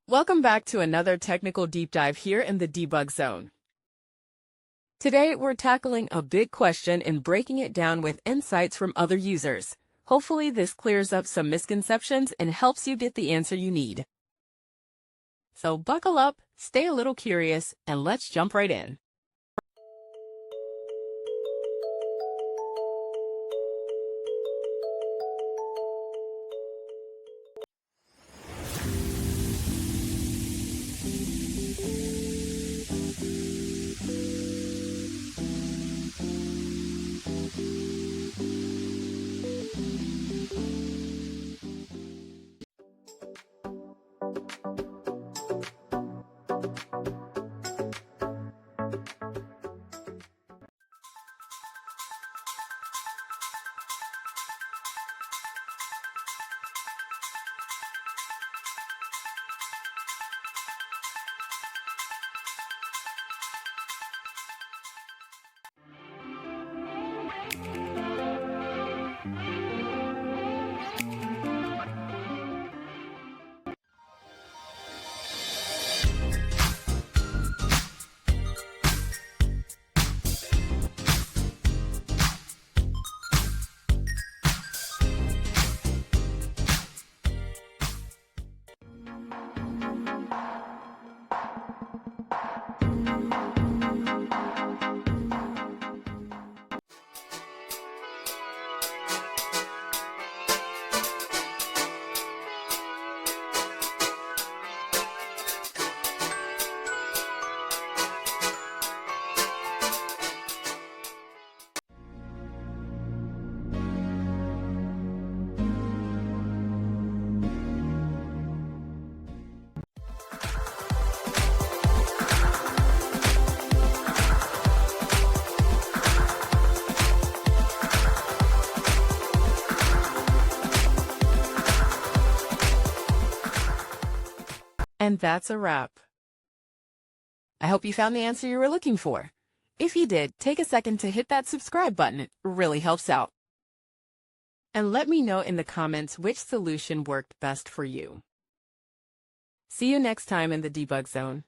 Welcome back to another technical deep dive here in the debug zone. Today, we're tackling a big question and breaking it down with insights from other users. Hopefully, this clears up some misconceptions and helps you get the answer you need. So buckle up, stay a little curious, and let's jump right in. And that's a wrap. I hope you found the answer you were looking for. If you did, take a second to hit that subscribe button. It really helps out. And let me know in the comments which solution worked best for you. See you next time in the debug zone.